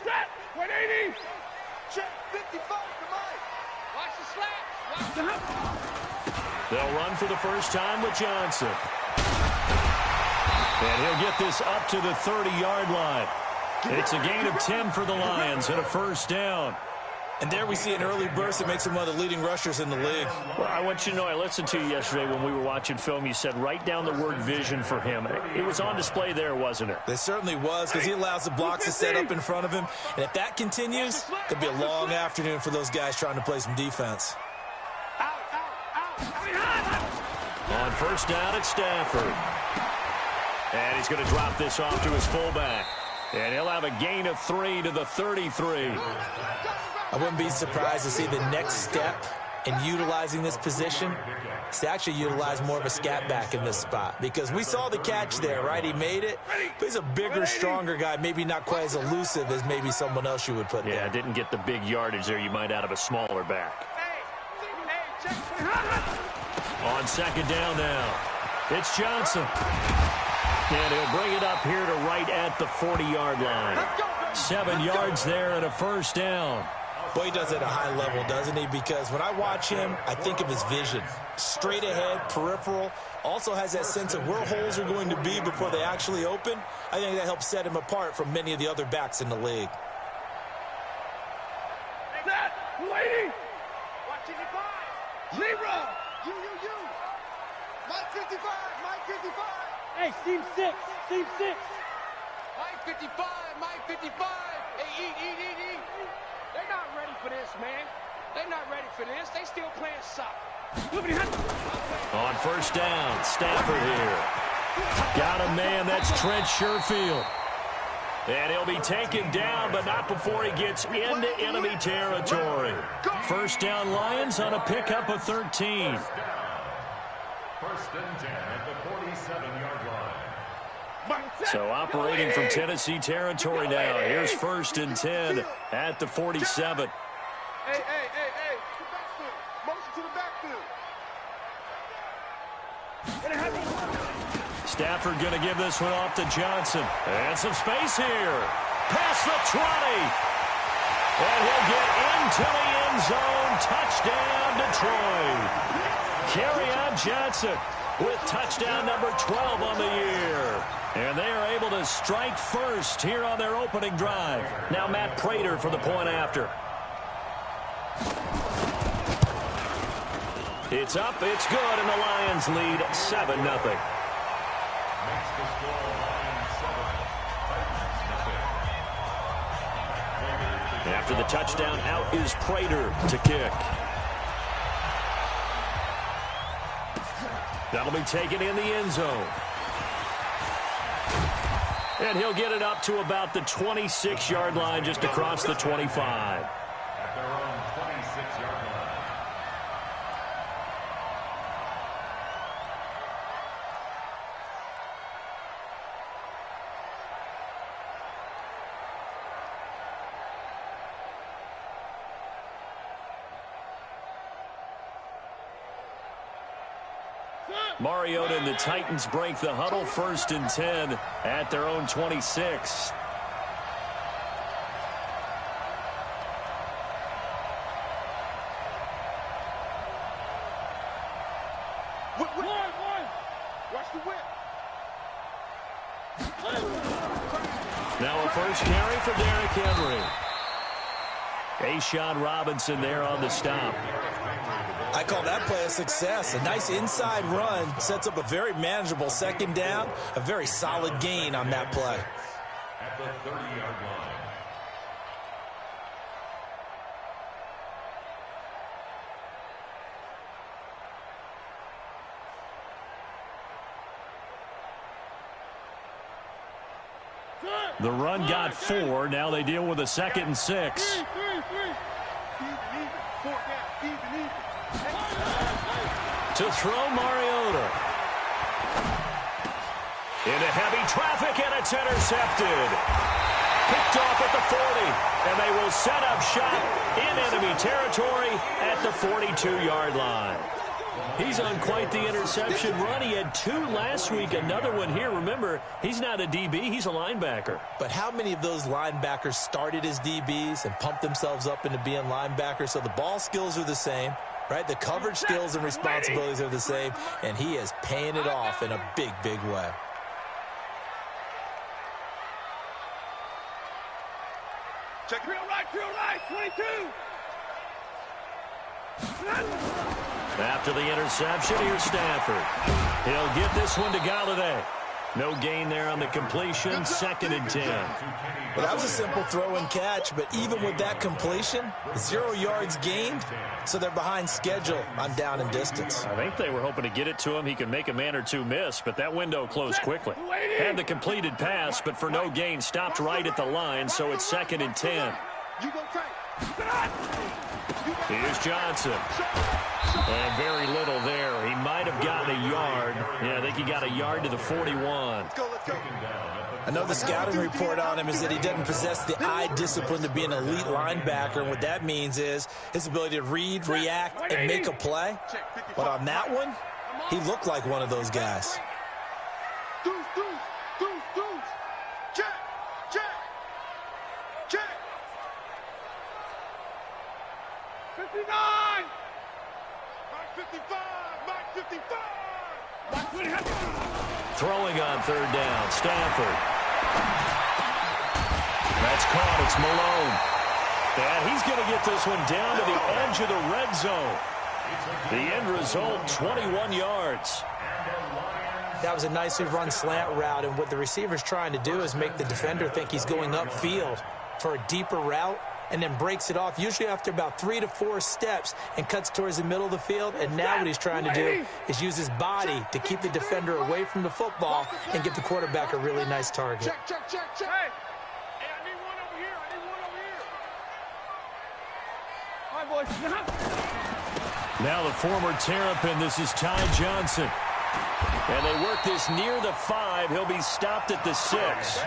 Set. 180. Check 55 to Mike. Watch the slap. They'll run for the first time with Johnson. And he'll get this up to the 30-yard line. It's a gain of 10 for the Lions and a first down. And there we see an early burst that makes him one of the leading rushers in the league. Well, I want you to know, I listened to you yesterday when we were watching film. You said write down the word vision for him. It was on display there, wasn't it? It certainly was, because he allows the blocks to set up in front of him. And if that continues, it'll be a long afternoon for those guys trying to play some defense. On first down, it's Stafford. And he's going to drop this off to his fullback. And he'll have a gain of 3 to the 33. I wouldn't be surprised to see the next step in utilizing this position is to actually utilize more of a scat back in this spot. Because we saw the catch there, right? He made it. But he's a bigger, stronger guy, maybe not quite as elusive as maybe someone else you would put there. Yeah, didn't get the big yardage there you might out of a smaller back. On second down now, it's Johnson. And he'll bring it up here to right at the 40-yard line. 7 yards there and a first down. Boy, he does it at a high level, doesn't he? Because when I watch him, I think of his vision. Straight ahead, peripheral. Also has that sense of where holes are going to be before they actually open. I think that helps set him apart from many of the other backs in the league. Waiting. Watching it by. Zero. You. Mike 55. Mike 55. Hey, seam 6. Seam 6. Mike 55. Mike 55. Hey, eat. They're not ready for this, man. They're not ready for this. They still playing soccer. On first down, Stafford here. Got a man, that's Trent Sherfield. And he'll be taken down, but not before he gets into enemy territory. First down, Lions on a pickup of 13. First and 10 at the 47-yard line. So operating from Tennessee territory now. Here's first and 10 at the 47. Hey. Motion to the backfield. Stafford going to give this one off to Johnson. And some space here. Past the 20. And he'll get into the end zone. Touchdown, Detroit. Kerryon Johnson with touchdown number 12 on the year. And they are able to strike first here on their opening drive. Now Matt Prater for the point after. It's up, it's good, and the Lions lead 7-0. After the touchdown, out is Prater to kick. That'll be taken in the end zone. And he'll get it up to about the 26-yard line, just across the 25. At their own 26-yard line. Mariota and the Titans break the huddle, first and 10 at their own 26. Watch the whip. Now a first carry for Derrick Henry. A'Shawn Robinson there on the stop. I call that play a success. A nice inside run sets up a very manageable second down. A very solid gain on that play. At the 30-yard line. The run got 4. Now they deal with a 2nd and 6. To throw Mariota. Into heavy traffic, and it's intercepted. Picked off at the 40, and they will set up shop in enemy territory at the 42-yard line. He's on quite the interception run. He had 2 last week, another one here. Remember, he's not a DB, he's a linebacker. But how many of those linebackers started as DBs and pumped themselves up into being linebackers? So the ball skills are the same, right? The coverage skills and responsibilities are the same, and he is paying it off in a big, big way. Check it. Real right, 22. After the interception, here's Stafford. He'll get this one to Galladay. No gain there on the completion, 2nd and 10. Well, that was a simple throw and catch, but even with that completion, 0 yards gained, so they're behind schedule on down and distance. I think they were hoping to get it to him. He could make a man or 2 miss, but that window closed quickly. Had the completed pass, but for no gain, stopped right at the line, so it's 2nd and 10. Here's Johnson. And very little there. He might have gotten a yard. Yeah, I think he got a yard to the 41. I know the scouting report on him is that he doesn't possess the eye discipline to be an elite linebacker. And what that means is his ability to read, react, and make a play. But on that one, he looked like one of those guys. Throwing on 3rd down, Stafford. That's caught, it's Malone. And he's going to get this one down to the edge of the red zone. The end result, 21 yards. That was a nicely run slant route, and what the receiver's trying to do is make the defender think he's going upfield for a deeper route, and then breaks it off, usually after about 3 to 4 steps, and cuts towards the middle of the field. And now what he's trying to do is use his body to keep the defender away from the football and get the quarterback a really nice target. Check. Hey, I need one over here. All right, boys. Now the former Terrapin, this is Ty Johnson. And they work this near the 5. He'll be stopped at the 6.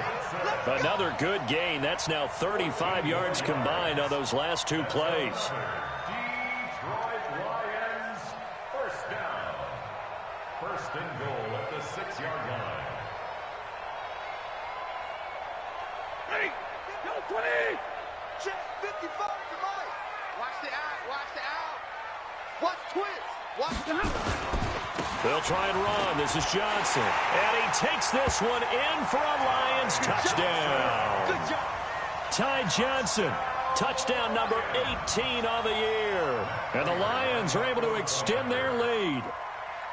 Another good gain. That's now 35 yards combined on those last 2 plays. Detroit Lions, 1st down. 1st and goal at the 6-yard line. Ready, go 20. Check 55 to Mike. Watch the out. Watch twist. Watch the They'll try and run. This is Johnson. And he takes this one in for a Lions touchdown. Good job. Ty Johnson, touchdown number 18 on the year. And the Lions are able to extend their lead.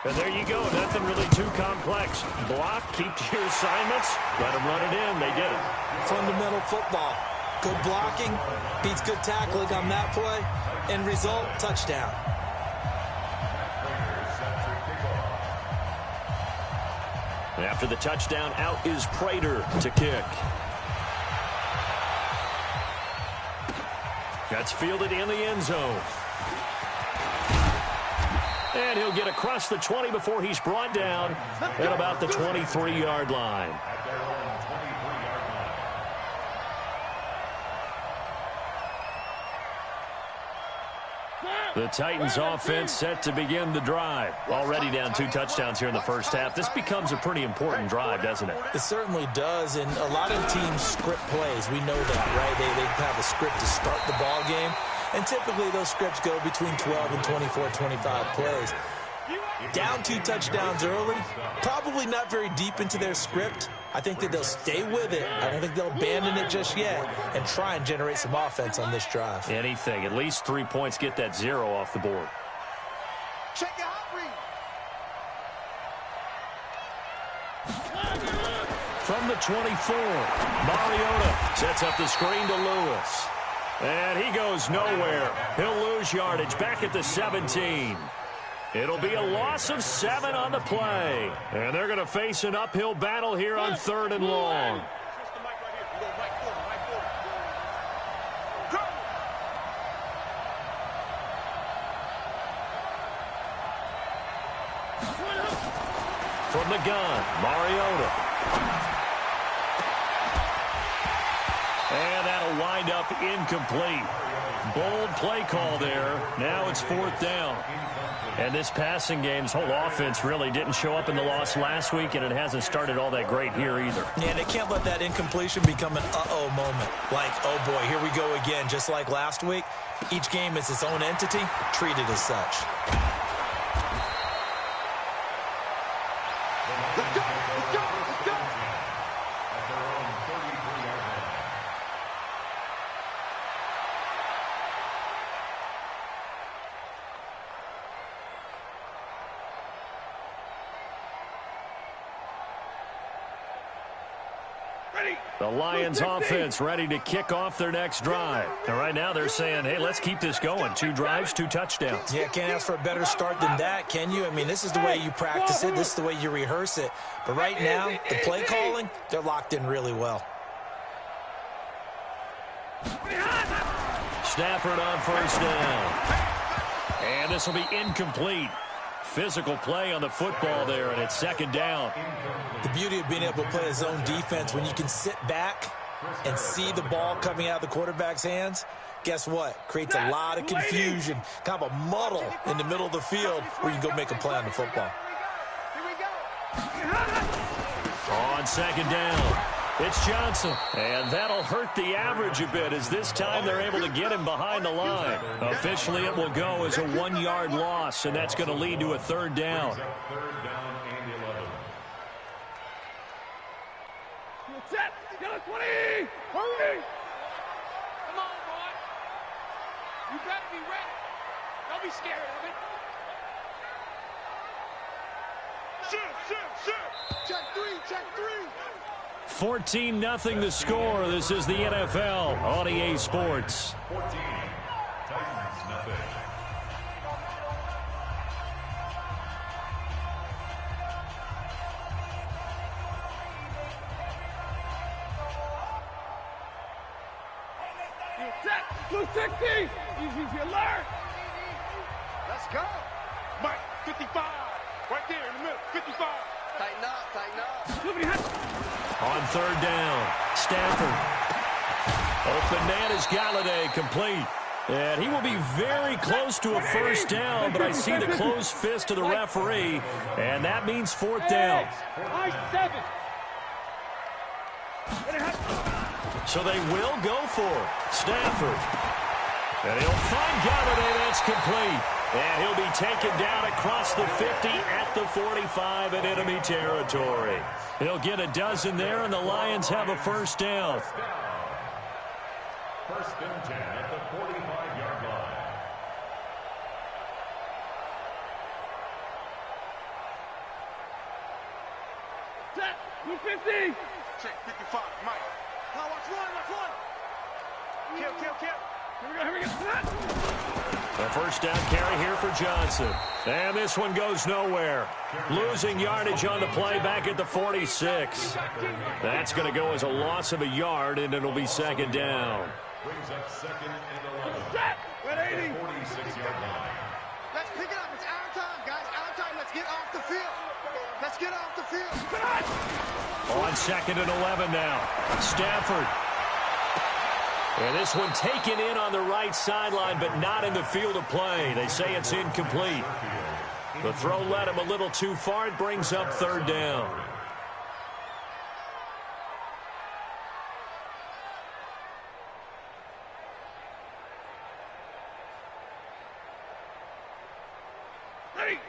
And there you go. Nothing really too complex. Block, keep to your assignments, let them run it in. They did it. Fundamental football. Good blocking, beats good tackling on that play. End result, touchdown. After the touchdown, out is Prater to kick. That's fielded in the end zone. And he'll get across the 20 before he's brought down at about the 23-yard line. The Titans offense set to begin the drive. Already down 2 touchdowns here in the first half. This becomes a pretty important drive, doesn't it? It certainly does, and a lot of teams script plays. We know that, right? They have a script to start the ball game, and typically those scripts go between 12 and 24, 25 plays. Down 2 touchdowns early, probably not very deep into their script. I think that they'll stay with it. I don't think they'll abandon it just yet and try and generate some offense on this drive. Anything. At least 3 points, get that 0 off the board. Check it out, Reed. From the 24, Mariota sets up the screen to Lewis. And he goes nowhere. He'll lose yardage back at the 17. It'll be a loss of 7 on the play. And they're going to face an uphill battle here on 3rd and long. From the gun, Mariota. And that'll wind up incomplete. Bold play call there. Now it's 4th down. And this passing game's whole offense really didn't show up in the loss last week, and it hasn't started all that great here either. Yeah, they can't let that incompletion become an uh-oh moment. Like, oh boy, here we go again. Just like last week, each game is its own entity, treated as such. Let's go! Let's go! Let's go! At their own 33-yard line. The Lions offense ready to kick off their next drive. And right now they're saying, hey, let's keep this going. 2 drives, 2 touchdowns. Yeah, can't ask for a better start than that, can you? I mean, this is the way you practice it. This is the way you rehearse it. But right now, the play calling, they're locked in really well. Stafford on first down. And this will be incomplete. Physical play on the football there, and it's second down. The beauty of being able to play a zone defense, when you can sit back and see the ball coming out of the quarterback's hands, guess what? Creates a lot of confusion, kind of a muddle in the middle of the field where you can go make a play on the football. On second down, it's Johnson. And that'll hurt the average a bit as this time they're able to get him behind the line. Officially, it will go as a 1-yard loss, and that's going to lead to a third down. Third down and 11. Set. Get a 20. Hurry. Come on, boy. You better be ready. Don't be scared of it. Shoot. Check three. 14-0 the score. This is the NFL on EA Sports. 14. Titans, nothing. Blue 60. Easy alert. Let's go. Mike, 55. Right there in the middle. 55. Tighten up. On third down, Stafford. Open man is Galladay, complete. And he will be very close to a first down, but I see the closed fist of the referee, and that means fourth down. I-7. So they will go for it. Stafford. And he'll find Galladay. That's complete. And he'll be taken down across the 50 at the 45 in enemy territory. He'll get a dozen there, and the Lions have a first down. First and 10 at the 45-yard line. Set. Blue 50. Check 55. Mike. Now watch one. Kill. Here we go. The first down carry here for Johnson. And this one goes nowhere. Losing yardage on the play back at the 46. That's going to go as a loss of a yard, and it'll be second down. Brings up second and 11. Set. 180. 46-yard line. Let's pick it up. It's our time, guys. Our time. Let's get off the field. On second and 11 now. Stafford. And this one taken in on the right sideline, but not in the field of play. They say it's incomplete. The throw led him a little too far. It brings up third down.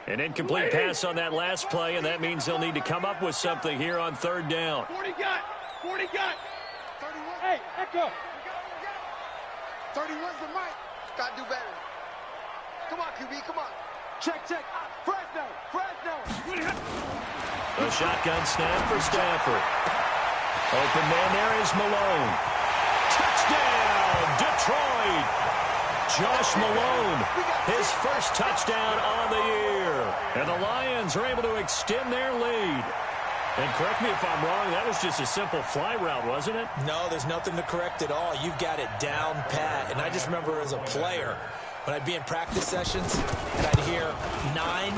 An incomplete pass on that last play, and that means they'll need to come up with something here on third down. 40 got. 31. Hey, Echo. 31's the mic. Gotta do better. Come on, QB, come on. Check. Fresno. A shotgun snap for Stafford. Open man there is Malone. Touchdown, Detroit. Josh Malone, his first touchdown on the year. And the Lions are able to extend their lead. And correct me if I'm wrong, that was just a simple fly route, wasn't it? No, there's nothing to correct at all. You've got it down pat. And I just remember as a player, when I'd be in practice sessions and I'd hear 9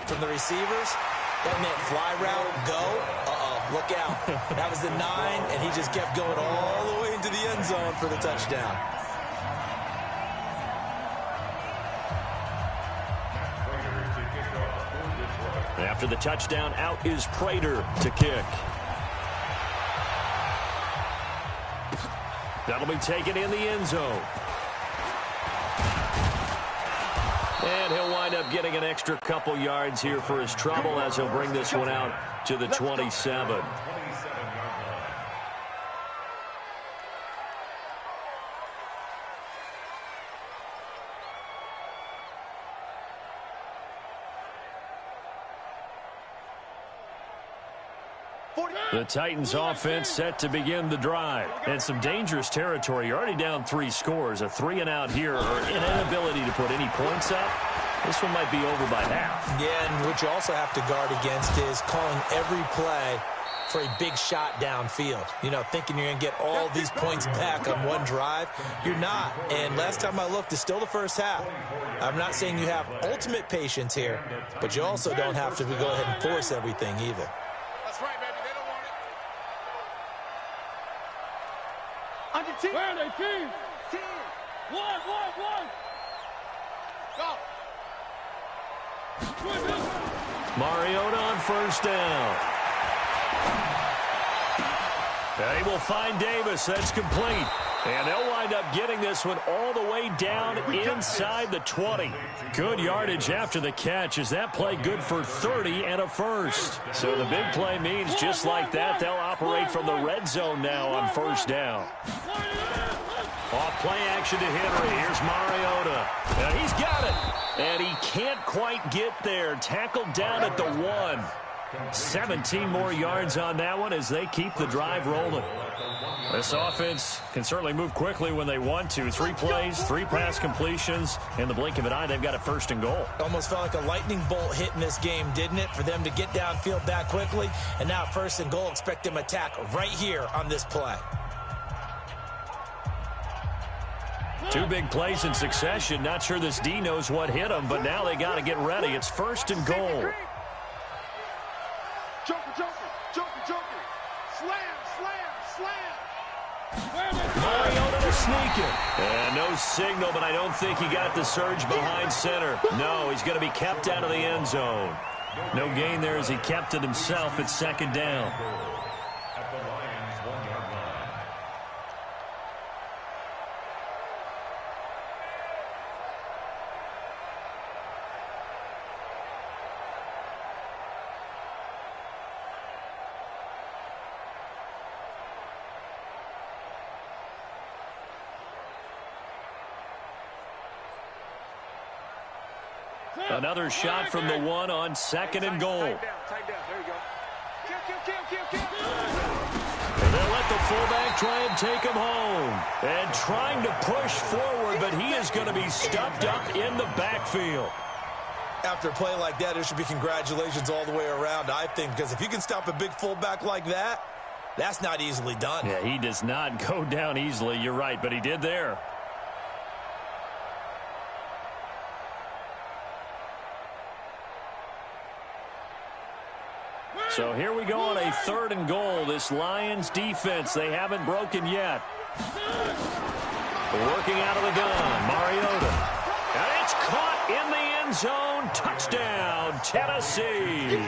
from the receivers, that meant fly route, go. Look out. That was the 9, and he just kept going all the way into the end zone for the touchdown. Raiders After the touchdown, out is Prater to kick. That'll be taken in the end zone. And he'll wind up getting an extra couple yards here for his trouble as he'll bring this one out to the 27. The Titans offense set to begin the drive. And some dangerous territory. You're already down 3 scores. A 3 and out here, or an inability to put any points up. This one might be over by half. Yeah, and what you also have to guard against is calling every play for a big shot downfield. You know, thinking you're going to get all these points back on one drive. You're not. And last time I looked, it's still the first half. I'm not saying you have ultimate patience here, but you also don't have to go ahead and force everything either. That's right, baby. They don't want it. Under 10. Where are they, team? 10. 1. Go. Mariota on first down. And he will find Davis. That's complete. And they'll wind up getting this one all the way down inside the 20. Good yardage after the catch. Is that play good for 30 and a first? So the big play means just like that, they'll operate from the red zone now on first down. Off play action to Henry. Here's Mariota. And he's got it. And he can't quite get there. Tackled down at the 1. 17 more yards on that one as they keep the drive rolling. This offense can certainly move quickly when they want to. 3 plays, 3 pass completions. In the blink of an eye, they've got a first and goal. Almost felt like a lightning bolt hit in this game, didn't it? For them to get downfield that quickly. And now first and goal, expect them to attack right here on this play. 2 big plays in succession. Not sure this D knows what hit them, but now they got to get ready. It's first and goal. Joker. Slam. Mariota to sneak it. And no signal, but I don't think he got the surge behind center. No, he's going to be kept out of the end zone. No gain there as he kept it himself at second down. At the Lions' 1-yard line. Another shot from the 1 on second and goal. Tight down. There you go. Kill. And they'll let the fullback try and take him home. And trying to push forward, but he is going to be stuffed up in the backfield. After a play like that, there should be congratulations all the way around, I think, because if you can stop a big fullback like that, that's not easily done. Yeah, he does not go down easily. You're right, but he did there. So here we go on a third and goal. This Lions defense, they haven't broken yet. Working out of the gun, Mariota. And it's caught in the end zone. Touchdown, Tennessee.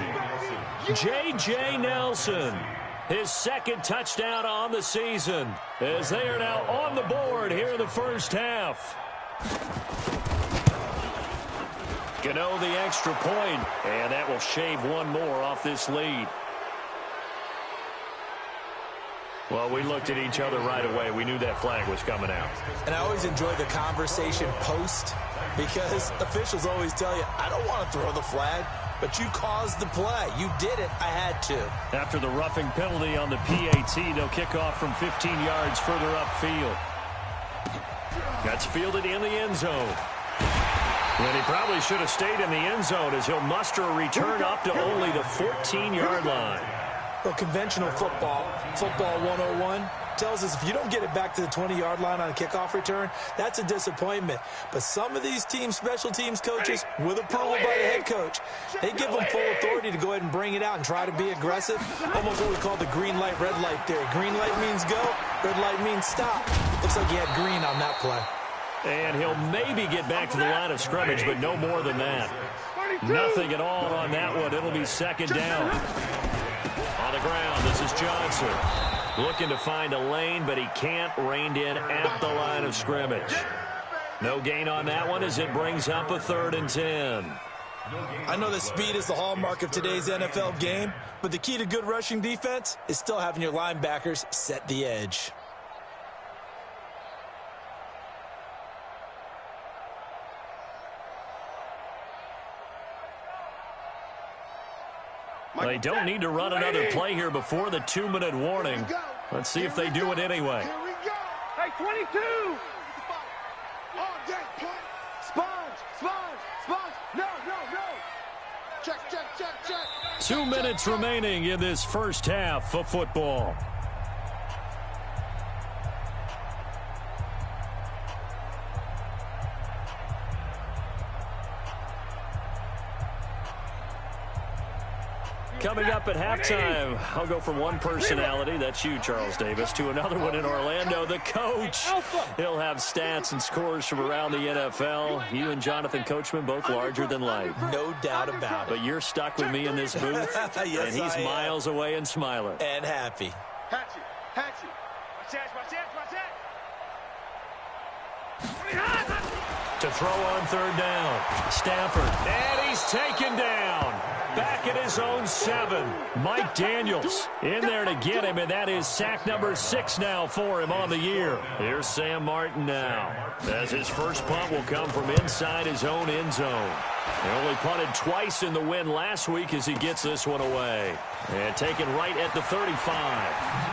J.J. Nelson, his second touchdown on the season, as they are now on the board here in the first half. Gano the extra point, and that will shave one more off this lead. Well, we looked at each other right away. We knew that flag was coming out. And I always enjoy the conversation post, because officials always tell you, I don't want to throw the flag, but you caused the play. You did it. I had to. After the roughing penalty on the PAT, they'll kick off from 15 yards further upfield. That's fielded in the end zone. And he probably should have stayed in the end zone as he'll muster a return up to only the 14-yard line. Well, conventional football 101, tells us if you don't get it back to the 20-yard line on a kickoff return, that's a disappointment. But some of these teams, special teams coaches, with approval by the head coach, they give them full authority to go ahead and bring it out and try to be aggressive. Almost what we call the green light, red light theory. Green light means go, red light means stop. Looks like he had green on that play. And he'll maybe get back to the line of scrimmage, but no more than that. Nothing at all on that one. It'll be second down. On the ground, this is Johnson. Looking to find a lane, but he can't. Reined in at the line of scrimmage. No gain on that one as it brings up a 3rd and 10. I know that speed is the hallmark of today's NFL game, but the key to good rushing defense is still having your linebackers set the edge. They don't need to run another play here before the 2-minute warning. Let's see if they do it anyway. Here we go. Hey, 22. Sponge. No. Check. 2 minutes remaining in this first half of football. Coming up at halftime, I'll go from one personality, that's you, Charles Davis, to another one in Orlando, the coach. He'll have stats and scores from around the NFL. You and Jonathan Coachman, both larger than life. No doubt about it. But you're stuck with me in this booth, Yes, and he's miles away and smiling. And happy. Hatchet. Watch that. To throw on 3rd down, Stafford, and he's taken down. Back at his own 7. Mike Daniels in there to get him, and that is sack number 6 now for him on the year. Here's Sam Martin now, as his first punt will come from inside his own end zone. He only punted twice in the win last week as he gets this one away. And taken right at the 35.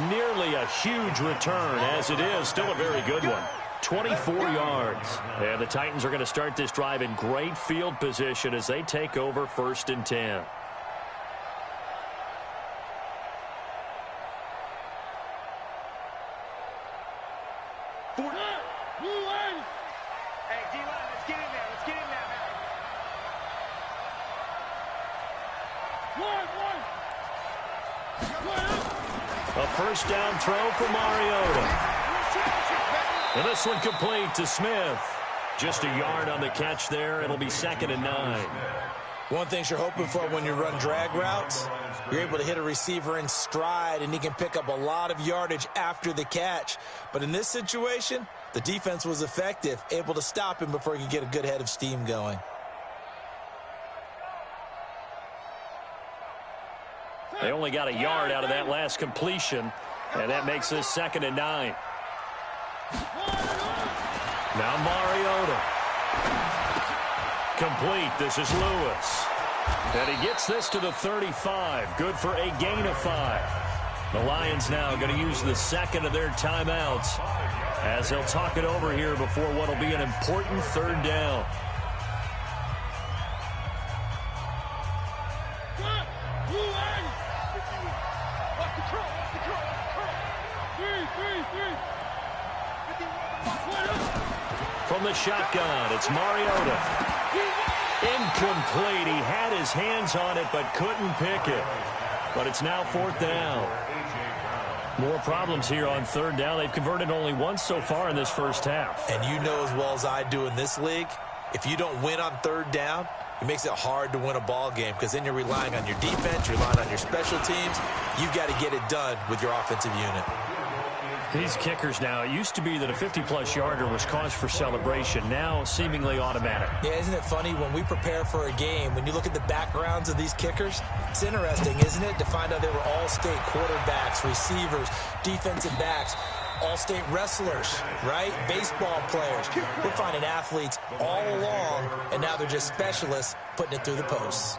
Nearly a huge return, as it is still a very good one. 24 yards. And the Titans are going to start this drive in great field position as they take over 1st and 10. Hey, D-line, let's get in there, man. A first down throw for Mariota. And this one complete to Smith. Just a yard on the catch there. It'll be 2nd and 9. One thing you're hoping for when you run drag routes, you're able to hit a receiver in stride, and he can pick up a lot of yardage after the catch. But in this situation, the defense was effective, able to stop him before he could get a good head of steam going. They only got a yard out of that last completion, and that makes this 2nd and 9. Now Mariota. Complete. This is Lewis. And he gets this to the 35. Good for a gain of 5. The Lions now going to use the 2nd of their timeouts as they'll talk it over here before what will be an important 3rd down. From the shotgun, it's Mariota. Incomplete. He had his hands on it but couldn't pick it. But it's now 4th down. More problems here on 3rd down. They've converted only once so far in this first half. And you know as well as I do in this league, if you don't win on 3rd down, it makes it hard to win a ball game because then you're relying on your defense, you're relying on your special teams. You've got to get it done with your offensive unit. These kickers now, it used to be that a 50-plus yarder was cause for celebration. Now, seemingly automatic. Yeah, isn't it funny when we prepare for a game, when you look at the backgrounds of these kickers, it's interesting, isn't it, to find out they were all-state quarterbacks, receivers, defensive backs, all-state wrestlers, right? Baseball players. We're finding athletes all along, and now they're just specialists putting it through the posts.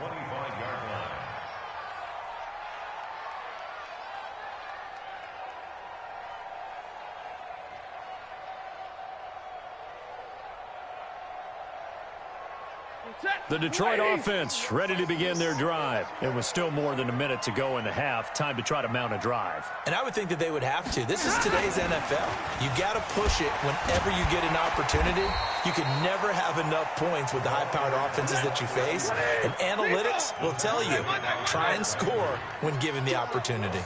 The Detroit offense ready to begin their drive. It was still more than a minute to go in the half. Time to try to mount a drive. And I would think that they would have to. This is today's NFL. You got to push it whenever you get an opportunity. You can never have enough points with the high-powered offenses that you face. And analytics will tell you, try and score when given the opportunity.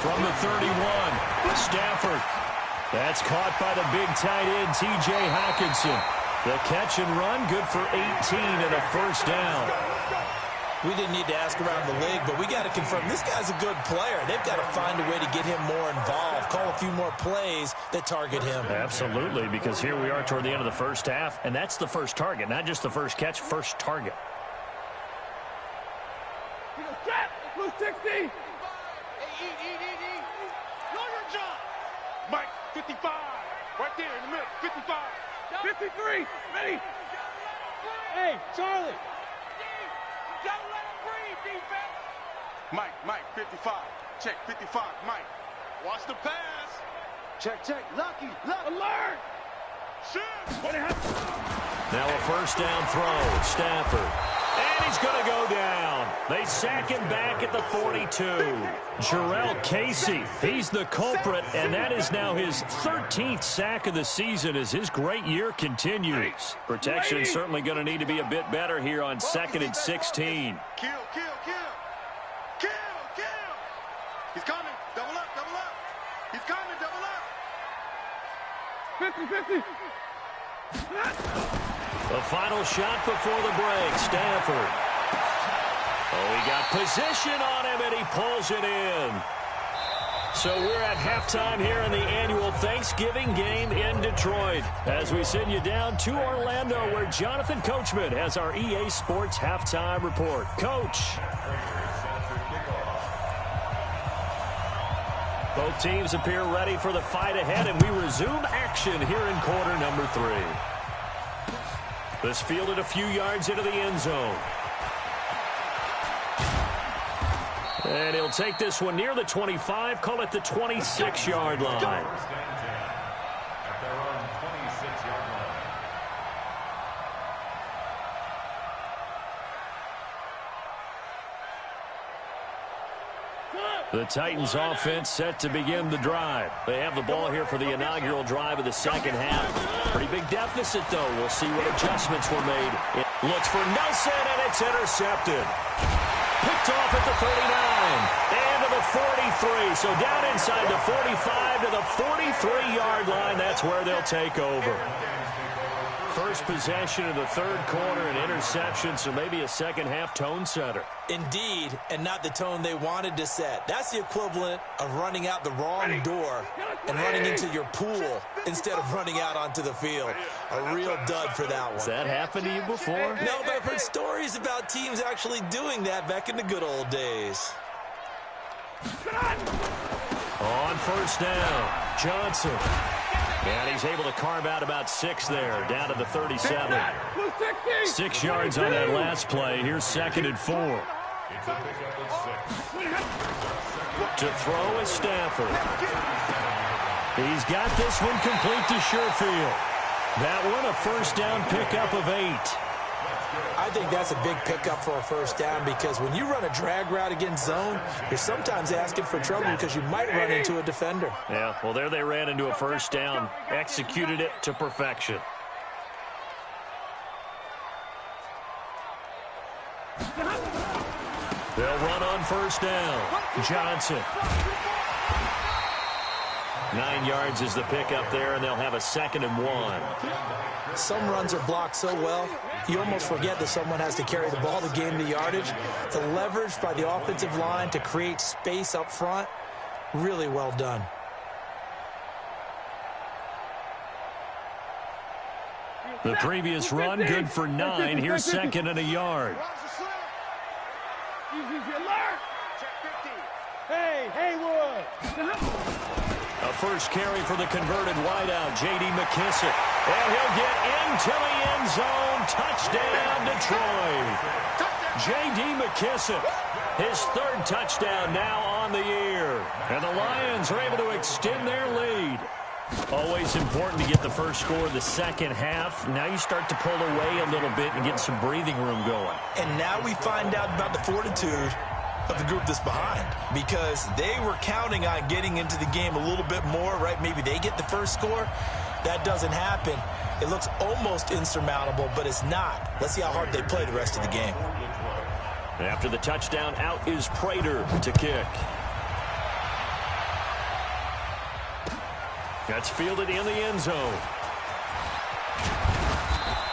From the 31, Stafford. That's caught by the big tight end, T.J. Hockenson. The catch and run, good for 18 and a first down. We didn't need to ask around the league, but we got to confirm this guy's a good player. They've got to find a way to get him more involved, call a few more plays that target him. Absolutely, because here we are toward the end of the first half, and that's the first target, not just the first catch, first target. Blue 60. Mike, 55. Right there in the middle. 55. 53. Ready. Hey, Charlie. Don't let him breathe, defense. Mike, 55. Check, 55. Mike. Watch the pass. Check. Lucky. Alert. Shoot. Now a first down throw. Stafford. And he's going to go down. They sack him back at the 42. Jarrell Casey, he's the culprit, and that is now his 13th sack of the season as his great year continues. Protection certainly going to need to be a bit better here on 2nd and 16. Kill. He's coming. Double up. He's coming. Double up. 50. The final shot before the break, Stafford. Oh, he got position on him, and he pulls it in. So we're at halftime here in the annual Thanksgiving game in Detroit as we send you down to Orlando where Jonathan Coachman has our EA Sports halftime report. Coach. Both teams appear ready for the fight ahead, and we resume action here in quarter number 3. This fielded a few yards into the end zone. And he'll take this one near the 25, call it the 26-yard line. The Titans offense set to begin the drive. They have the ball here for the inaugural drive of the second half. Pretty big deficit, though. We'll see what adjustments were made. It looks for Nelson, and it's intercepted. Picked off at the 39 and to the 43. So down inside the 45 to the 43-yard line. That's where they'll take over. First possession of the third quarter, an interception, so maybe a second-half tone setter. Indeed, and not the tone they wanted to set. That's the equivalent of running out the wrong door and running into your pool instead of running out onto the field. A real dud for that one. Has that happened to you before? No, but I've heard stories about teams actually doing that back in the good old days. On first down, Johnson. And he's able to carve out about 6 there, down to the 37. 6 yards on that last play. Here's 2nd and 4. To throw is Stafford. He's got this one complete to Sherfield. That one a first down pickup of 8. I think that's a big pickup for a first down because when you run a drag route against zone, you're sometimes asking for trouble because you might run into a defender. Yeah, well, there they ran into a first down, executed it to perfection. They'll run on first down. Johnson. 9 yards is the pickup there, and they'll have a 2nd and 1. Some runs are blocked so well, you almost forget that someone has to carry the ball to gain the yardage. The leverage by the offensive line to create space up front, really well done. The previous run, good for 9. Here's 2nd and a yard. Hey, Haywood. A first carry for the converted wideout, J.D. McKissick. And he'll get into the end zone. Touchdown, Detroit. J.D. McKissick, his 3rd touchdown now on the year. And the Lions are able to extend their lead. Always important to get the first score of the second half. Now you start to pull away a little bit and get some breathing room going. And now we find out about the fortitude of the group that's behind, because they were counting on getting into the game a little bit more, right? Maybe they get the first score. That doesn't happen. It looks almost insurmountable, but it's not. Let's see how hard they play the rest of the game. After the touchdown, out is Prater to kick. That's fielded in the end zone.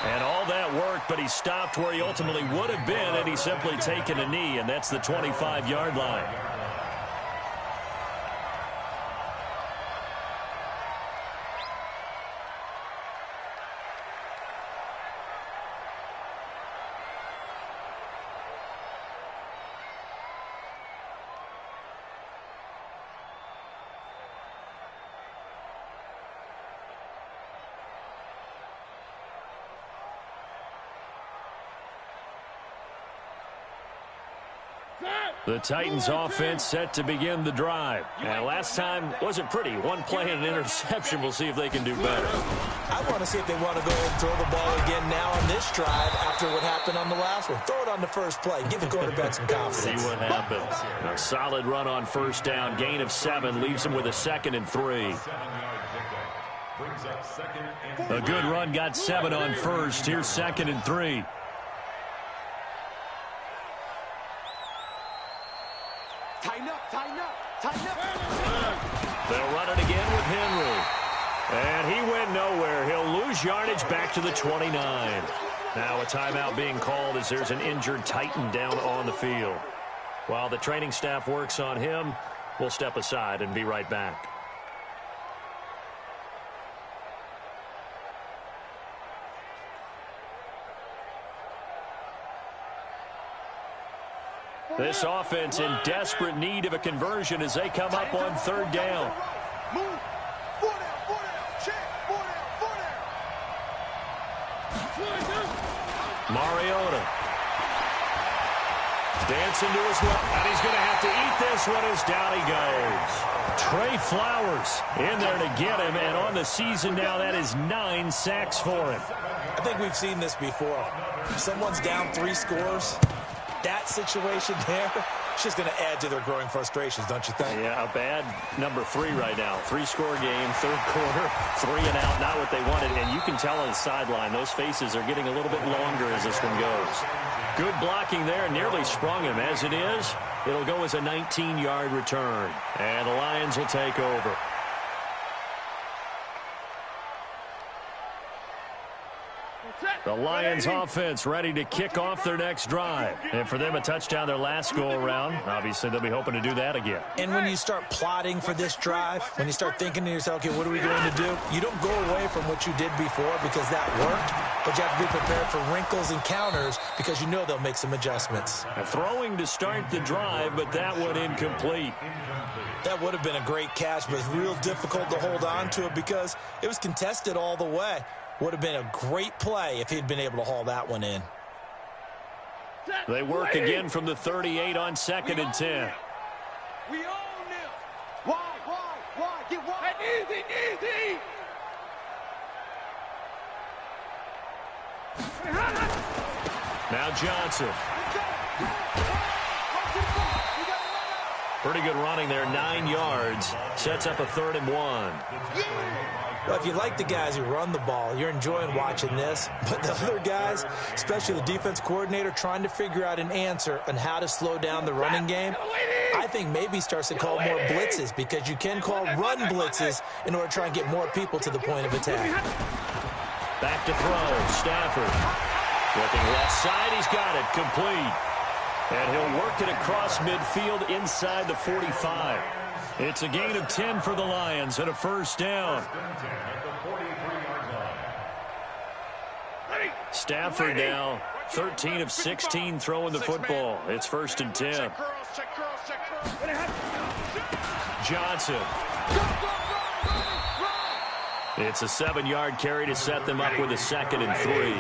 And all that worked, but he stopped where he ultimately would have been, and he's simply taken a knee, and that's the 25-yard line. The Titans offense set to begin the drive. And last time wasn't pretty. One play and an interception. We'll see if they can do better. I want to see if they want to go ahead and throw the ball again now on this drive after what happened on the last one. Throw it on the first play. Give the quarterback some confidence. See what happens. A solid run on first down. Gain of 7 leaves him with a 2nd and 3. A good run got 7 on first. Here's 2nd and 3. Tighten up, tighten up, tighten up. They'll run it again with Henry. And he went nowhere. He'll lose yardage back to the 29. Now a timeout being called as there's an injured Titan down on the field. While the training staff works on him, we'll step aside and be right back. This offense in desperate need of a conversion as they come up on 3rd down. Move. 4 down, 4 down. Check. 4 down, 4 down. Mariota. Dancing to his left. And he's going to have to eat this one as down he goes. Trey Flowers in there to get him. And on the season now, that is 9 sacks for him. I think we've seen this before. If someone's down 3 scores, that situation there, it's just going to add to their growing frustrations, don't you think? Yeah, a bad number 3 right now. 3-score game, 3rd quarter, 3 and out, not what they wanted. And you can tell on the sideline, those faces are getting a little bit longer as this one goes. Good blocking there, nearly sprung him. As it is, it'll go as a 19-yard return. And the Lions will take over. The Lions offense ready to kick off their next drive. And for them, a touchdown their last go-around. Obviously, they'll be hoping to do that again. And when you start plotting for this drive, when you start thinking to yourself, okay, what are we going to do? You don't go away from what you did before because that worked, but you have to be prepared for wrinkles and counters because you know they'll make some adjustments. Throwing to start the drive, but that one incomplete. That would have been a great catch, but it's real difficult to hold on to it because it was contested all the way. Would have been a great play if he'd been able to haul that one in. They work again from the 38 on 2nd and 10. We own them. Why? Get wide. Easy. Now Johnson. Pretty good running there, 9 yards. Sets up a 3rd and 1. Well, if you like the guys who run the ball, you're enjoying watching this. But the other guys, especially the defense coordinator, trying to figure out an answer on how to slow down the running game, I think maybe starts to call more blitzes because you can call run blitzes in order to try and get more people to the point of attack. Back to throw, Stafford. Looking left side, he's got it, complete. And he'll work it across midfield inside the 45. It's a gain of 10 for the Lions and a 1st down. Stafford now 13 of 16 throwing the football. It's 1st and 10. Johnson. It's a 7-yard carry to set them up with a 2nd and 3.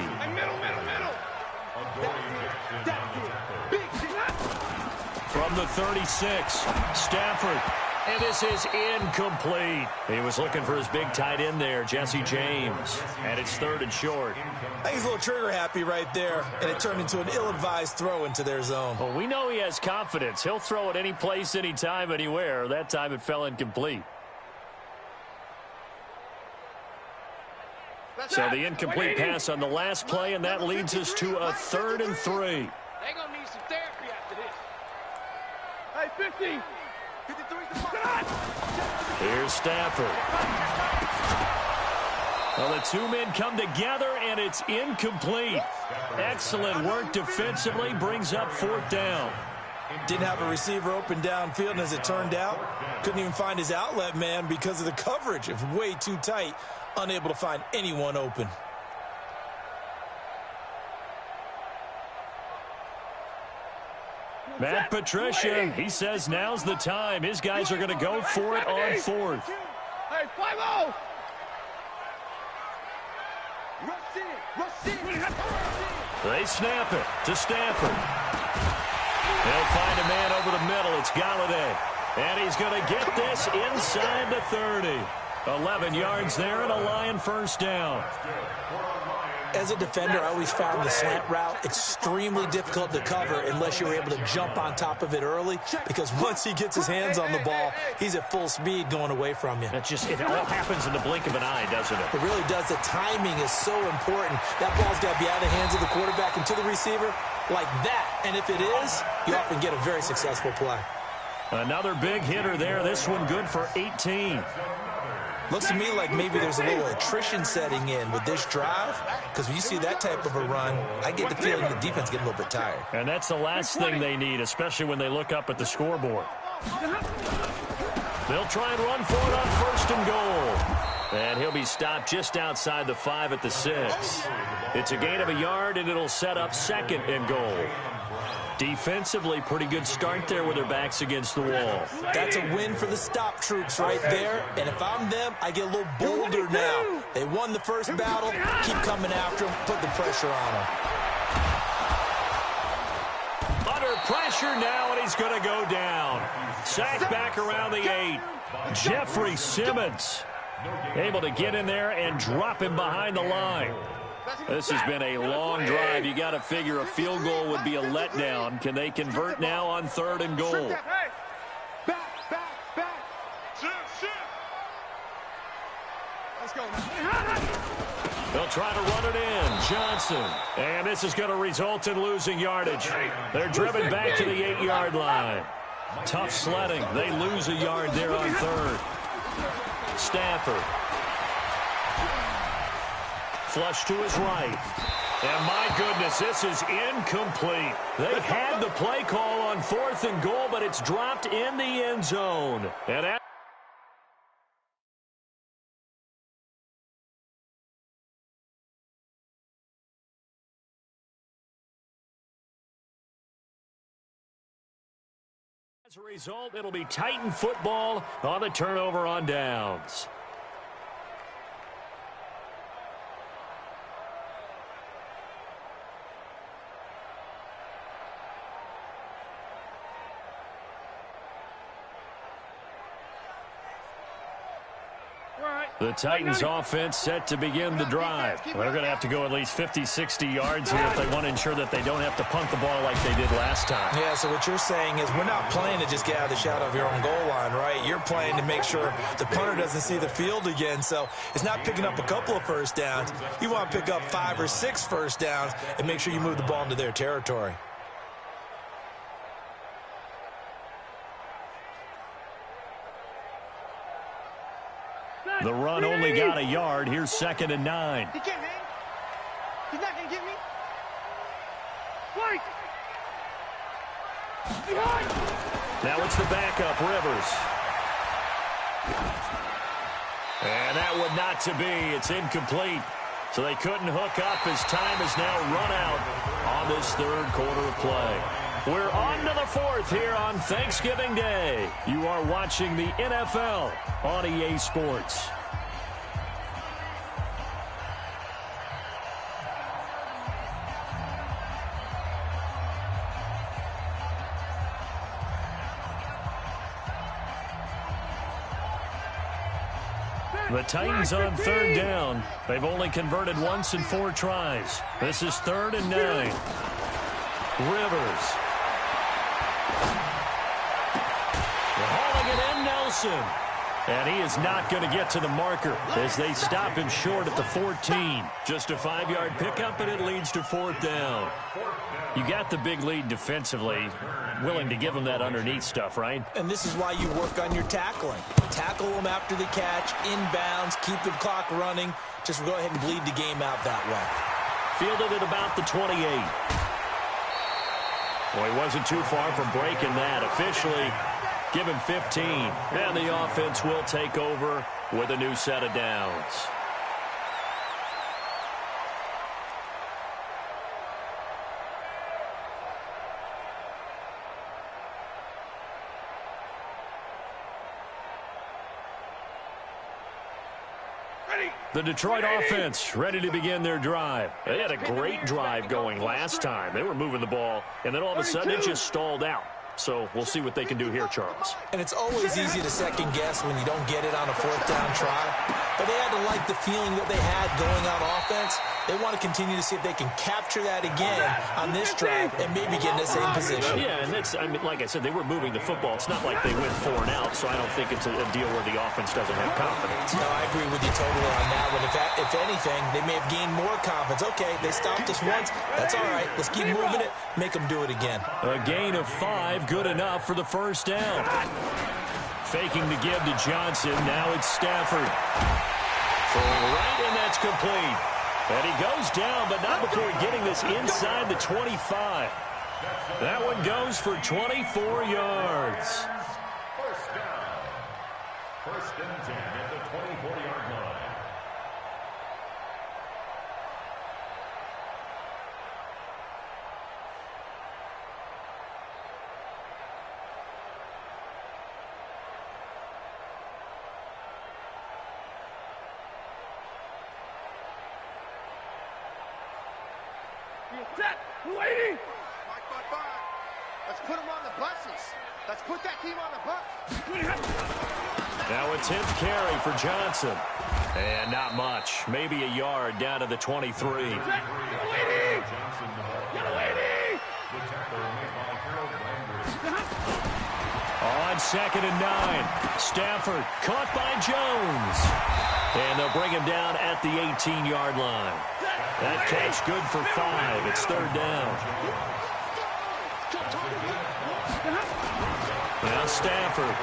From the 36, Stafford And this is incomplete. He was looking for his big tight end there, Jesse James. And it's 3rd and short. I think he's a little trigger happy right there, and it turned into an ill-advised throw into their zone. Well, we know he has confidence. He'll throw it any place, anytime, anywhere. That time it fell incomplete. So the incomplete pass on the last play, and that leads us to a 3rd and 3. They're going to need some therapy after this. Hey, 50. 53. Here's Stafford. Well, the two men come together, and it's incomplete. Excellent work defensively, brings up 4th down. Didn't have a receiver open downfield, and as it turned out, couldn't even find his outlet man because of the coverage. It was way too tight, unable to find anyone open. Matt Patricia, he says now's the time. His guys are going to go for it on 4th. Hey, 5-0. They snap it to Stafford. They'll find a man over the middle. It's Galladay. And he's going to get this inside the 30. 11 yards there and a Lion 1st down. As a defender, I always found the slant route extremely difficult to cover unless you were able to jump on top of it early, because once he gets his hands on the ball, he's at full speed going away from you. It all happens in the blink of an eye, doesn't it? It really does. The timing is so important. That ball's got to be out of the hands of the quarterback and to the receiver like that. And if it is, you often get a very successful play. Another big hitter there. This one good for 18. Looks to me like maybe there's a little attrition setting in with this drive, because when you see that type of a run, I get the feeling the defense get a little bit tired. And that's the last thing they need, especially when they look up at the scoreboard. They'll try and run for it on 1st and goal. And he'll be stopped just outside the 5 at the 6. It's a gain of a yard, and it'll set up 2nd and goal. Defensively, pretty good start there with their backs against the wall. That's a win for the stop troops right there. And if I'm them, I get a little bolder now. They won the first battle. Keep coming after them. Put the pressure on them. Under pressure now, and he's going to go down. Sacked back around the 8. Jeffrey Simmons able to get in there and drop him behind the line. This has been a long drive. You got to figure a field goal would be a letdown. Can they convert now on 3rd and goal? Let's go. They'll try to run it in. Johnson. And this is going to result in losing yardage. They're driven back to the 8-yard line. Tough sledding. They lose a yard there on 3rd. Stafford. Flush to his right. And my goodness, this is incomplete. They had the play call on 4th and goal, but it's dropped in the end zone. And as a result, it'll be Titan football on the turnover on downs. The Titans offense set to begin the drive. They're going to have to go at least 50, 60 yards here if they want to ensure that they don't have to punt the ball like they did last time. Yeah, so what you're saying is we're not playing to just get out of the shadow of your own goal line, right? You're playing to make sure the punter doesn't see the field again. So it's not picking up a couple of first downs. You want to pick up 5 or 6 first downs and make sure you move the ball into their territory. The run only got a yard. Here's 2nd and 9. He can't hang. He's not going to get me. Wait. Behind. Now it's the backup, Rivers. And that would not to be. It's incomplete. So they couldn't hook up as time has now run out on this 3rd quarter of play. We're on to the 4th here on Thanksgiving Day. You are watching the NFL on EA Sports. The Titans on third down. They've only converted once in 4 tries. This is 3rd and 9. Rivers. Hauling it in, Nelson. And he is not going to get to the marker as they stop him short at the 14. Just a 5-yard pickup, and it leads to 4th down. You got the big lead defensively. Willing to give him that underneath stuff, right? And this is why you work on your tackling. Tackle them after the catch, inbounds, keep the clock running. Just go ahead and bleed the game out that way. Fielded at about the 28. Well, he wasn't too far from breaking that. Officially, give him 15. And the offense will take over with a new set of downs. The Detroit offense ready to begin their drive. They had a great drive going last time. They were moving the ball, and then all of a sudden it just stalled out. So we'll see what they can do here, Charles. And it's always easy to second guess when you don't get it on a 4th down try. But they had to like the feeling that they had going on offense. They want to continue to see if they can capture that again on this drive and maybe get in the same position. Yeah, and that's, I mean, like I said, they were moving the football. It's not like they went 4 and out, so I don't think it's a deal where the offense doesn't have confidence. No, I agree with you totally on that one. If anything, they may have gained more confidence. Okay, they stopped us once. That's all right. Let's keep moving it. Make them do it again. A gain of 5, good enough for the 1st down. Faking to give to Johnson. Now it's Stafford. For right, and that's complete. And he goes down, but not before getting this inside the 25. That one goes for 24 yards. 1st down. 1st and 10 at the 24-yard line. Waiting. Let's put them on the buses. Let's put that team on the bus. Now a 10th carry for Johnson. And not much. Maybe a yard down to the 23. On 2nd and 9. Stafford caught by Jones. And they'll bring him down at the 18-yard line. That catch good for 5. It's 3rd down. Now Stafford.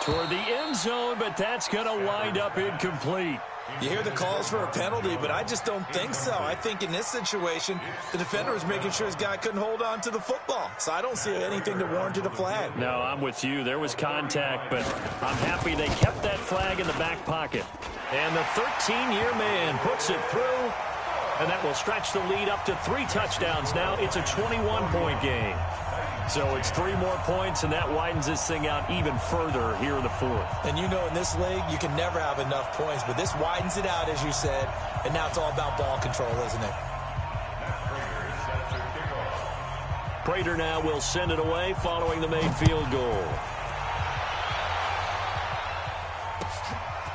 Toward the end zone, but that's going to wind up incomplete. You hear the calls for a penalty, but I just don't think so. I think in this situation, the defender was making sure his guy couldn't hold on to the football. So I don't see anything that warranted a flag. No, I'm with you. There was contact, but I'm happy they kept that flag in the back pocket. And the 13-year man puts it through, and that will stretch the lead up to 3 touchdowns now. It's a 21-point game. So it's 3 more points, and that widens this thing out even further here in the 4th. And you know in this league, you can never have enough points, but this widens it out, as you said, and now it's all about ball control, isn't it? Prater now will send it away following the made field goal.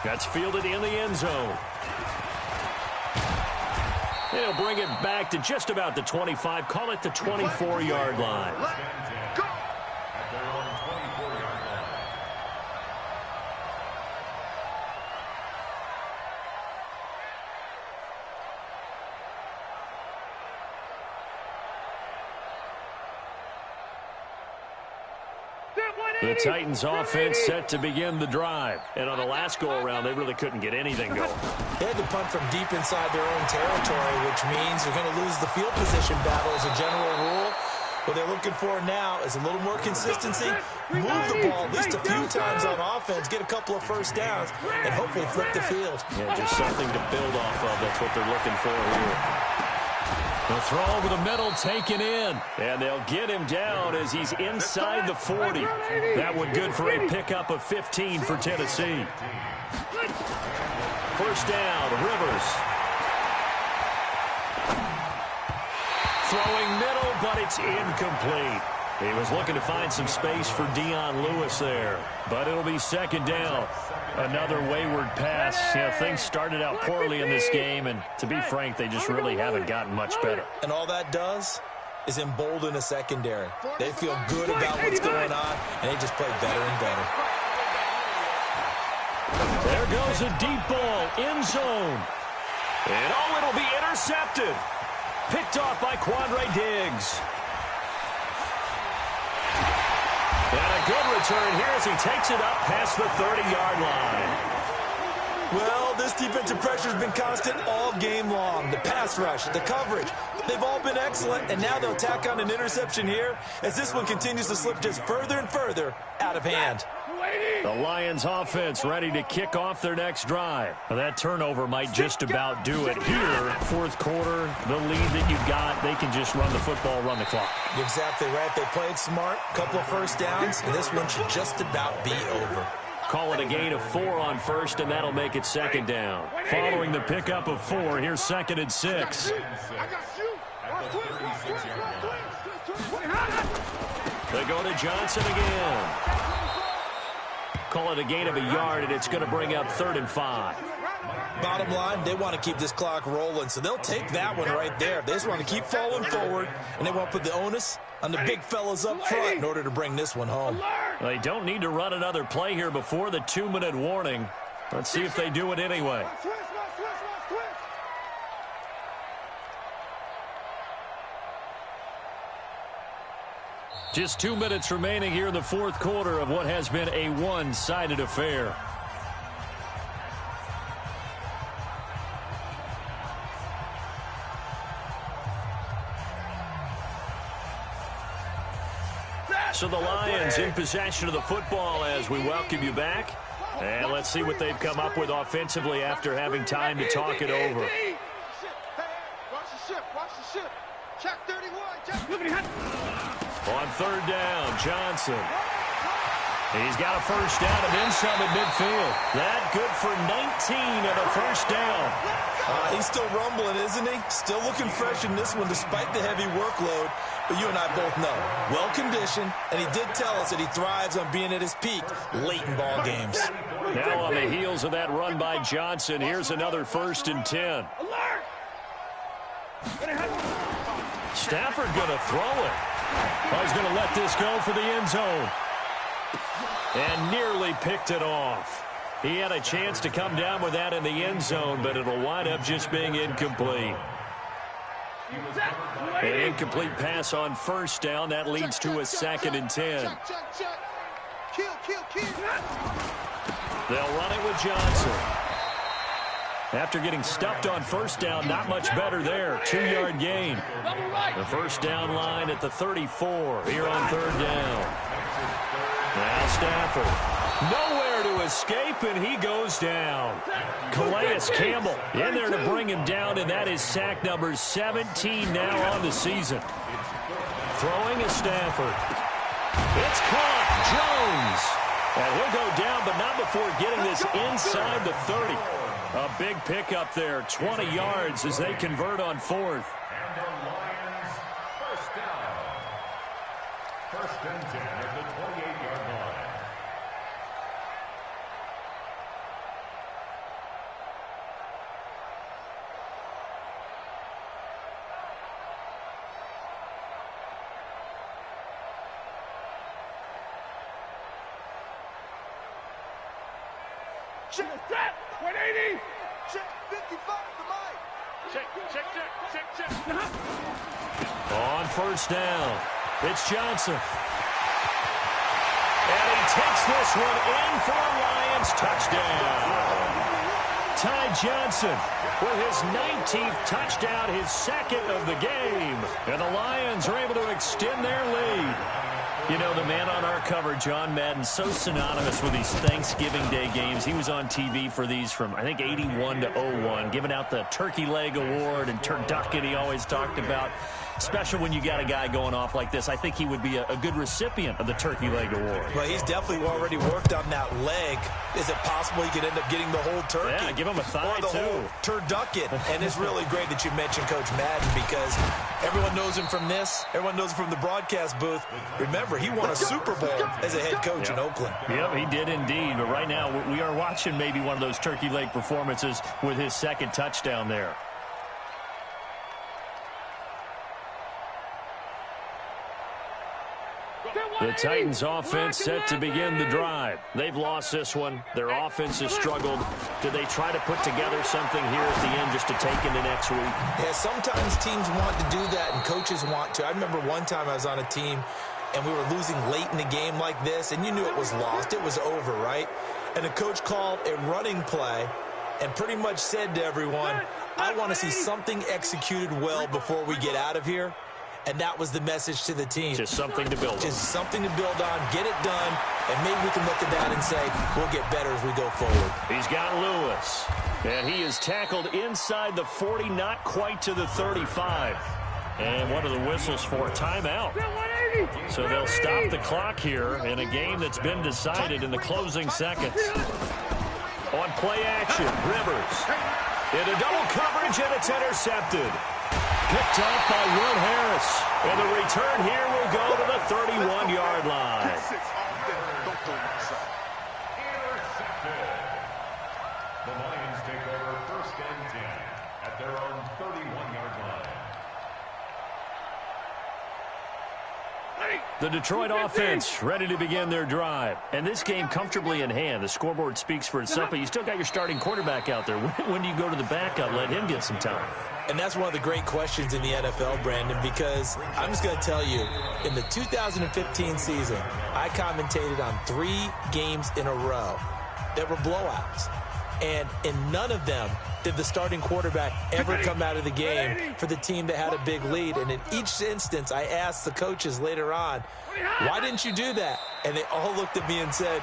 That's fielded in the end zone. They'll bring it back to just about the 25. Call it the 24-yard line. At their own 24-yard line. The Titans offense set to begin the drive. And on the last go-around, they really couldn't get anything going. They had to punt from deep inside their own territory, which means they're going to lose the field position battle as a general rule. What they're looking for now is a little more consistency, move the ball at least a few times on offense, get a couple of 1st downs, and hopefully flip the field. Yeah, just something to build off of. That's what they're looking for here. The throw over the middle taken in. And they'll get him down as he's inside the 40. That one good for a pickup of 15 for Tennessee. 1st down, Rivers. Throwing middle, but it's incomplete. He was looking to find some space for Dion Lewis there, but it'll be second down. Another wayward pass. You know, things started out poorly in this game, and to be frank, they just really haven't gotten much better. And all that does is embolden a secondary. They feel good about what's going on, and they just play better and better. There goes a deep ball, end zone. And oh, it'll be intercepted. Picked off by Quandre Diggs. And a good return here as he takes it up past the 30-yard line. Well, this defensive pressure has been constant all game long. The pass rush, the coverage, they've all been excellent, and now they'll tack on an interception here as this one continues to slip just further and further out of hand. The Lions offense ready to kick off their next drive. Now, that turnover might just about do it here. Fourth quarter, the lead that you've got, they can just run the football, run the clock. You're exactly right. They played smart, couple of first downs, and this one should just about be over. Call it a gain of 4 on first, and that'll make it second down. Following the pickup of 4, here's second and 6. They go to Johnson again. Call it a gain of a yard, and it's going to bring up 3rd and 5. Bottom line, they want to keep this clock rolling, so they'll take that one right there. They just want to keep falling forward, and they want to put the onus on the big fellas up front in order to bring this one home. They don't need to run another play here before the 2-minute warning. Let's see if they do it anyway. Just 2 minutes remaining here in the fourth quarter of what has been a one-sided affair. So the Lions in possession of the football as we welcome you back. And let's see what they've come up with offensively after having time to talk it over. Watch the ship, watch the ship. Check 31, check. On 3rd down, Johnson. He's got a first down and then some at midfield. That good for 19 and a first down. He's still rumbling, isn't he? Still looking fresh in this one despite the heavy workload. But you and I both know, well-conditioned, and he did tell us that he thrives on being at his peak late in ball games. Now on the heels of that run by Johnson, here's another 1st and 10. Stafford going to throw it. Oh, he's going to let this go for the end zone. And nearly picked it off. He had a chance to come down with that in the end zone, but it'll wind up just being incomplete. An incomplete pass on 1st down. That leads to a 2nd and 10. They'll run it with Johnson. After getting stuffed on 1st down, not much better there. 2-yard gain. The 1st down line at the 34 here on 3rd down. Now Stafford. Nowhere to escape, and he goes down. Calais Campbell in there to bring him down, and that is sack number 17 now on the season. Throwing is Stafford. It's caught. Jones. And he'll go down, but not before getting this inside the 30. A big pickup there, 20 yards as they convert on 4th. And the Lions, first down. 1st and 10 at the 28-yard line. Check, 180. Check 55 to Mike. Check. On 1st down, it's Johnson. And he takes this one in for a Lions touchdown. Ty Johnson with his 19th touchdown, his 2nd of the game. And the Lions are able to extend their lead. You know, the man on our cover, John Madden, so synonymous with these Thanksgiving Day games. He was on TV for these from, I think, 81 to 01, giving out the Turkey Leg Award and turducken he always talked about. Especially when you got a guy going off like this. I think he would be a good recipient of the Turkey Leg Award. Well, he's definitely already worked on that leg. Is it possible he could end up getting the whole turkey? Yeah, give him a thigh, or the whole turducken. And it's really great that you mentioned Coach Madden, because everyone knows him from this. Everyone knows him from the broadcast booth. Remember, he won a Super Bowl as a head coach in Oakland. Yep, he did indeed. But right now, we are watching maybe one of those turkey leg performances with his second touchdown there. The Titans offense set to begin the drive. They've lost this one. Their offense has struggled. Do they try to put together something here at the end just to take into next week? Yeah, sometimes teams want to do that and coaches want to. I remember one time I was on a team and we were losing late in the game like this, and you knew it was lost. It was over, right? And the coach called a running play and pretty much said to everyone, I want to see something executed well before we get out of here. And that was the message to the team. Just something to build on. Just something to build on, get it done, and maybe we can look at that and say, we'll get better as we go forward. He's got Lewis. And he is tackled inside the 40, not quite to the 35. And one of the whistles for a timeout. So they'll stop the clock here in a game that's been decided in the closing seconds. On play action, Rivers. Into double coverage, and it's intercepted. Picked off by Will Harris. And the return here will go to the 31-yard line. Intercepted. The Lions take over 1st and 10 at their own 31-yard line. The Detroit offense ready to begin their drive. And this game comfortably in hand. The scoreboard speaks for itself, but you still got your starting quarterback out there. When do you go to the backup, let him get some time? And that's one of the great questions in the NFL, Brandon, because I'm just going to tell you, in the 2015 season, I commentated on 3 games in a row that were blowouts. And in none of them did the starting quarterback ever come out of the game for the team that had a big lead. And in each instance, I asked the coaches later on, why didn't you do that? And they all looked at me and said,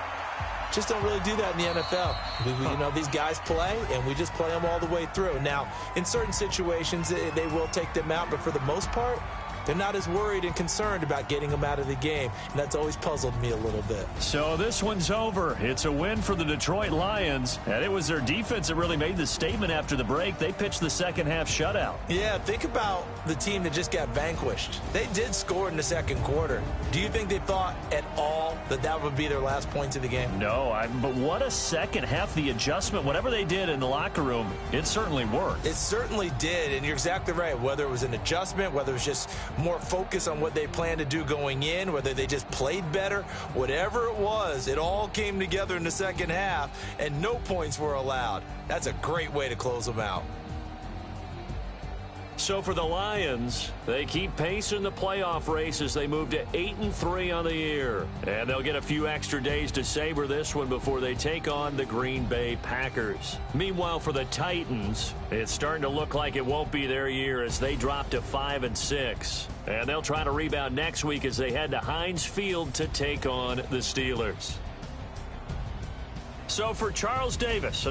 just don't really do that in the NFL. You know, these guys play, and we just play them all the way through. Now, in certain situations, they will take them out, but for the most part, they're not as worried and concerned about getting them out of the game, and that's always puzzled me a little bit. So this one's over. It's a win for the Detroit Lions, and it was their defense that really made the statement after the break. They pitched the second-half shutout. Yeah, think about the team that just got vanquished. They did score in the second quarter. Do you think they thought at all that that would be their last points of the game? No, but what a second half. The adjustment, whatever they did in the locker room, it certainly worked. It certainly did, and you're exactly right. Whether it was an adjustment, whether it was just more focus on what they planned to do going in, whether they just played better, whatever it was, it all came together in the second half, and no points were allowed. That's a great way to close them out. So for the Lions, they keep pace in the playoff race as they move to 8-3 on the year. And they'll get a few extra days to savor this one before they take on the Green Bay Packers. Meanwhile, for the Titans, it's starting to look like it won't be their year as they drop to 5-6. And they'll try to rebound next week as they head to Heinz Field to take on the Steelers. So for Charles Davis,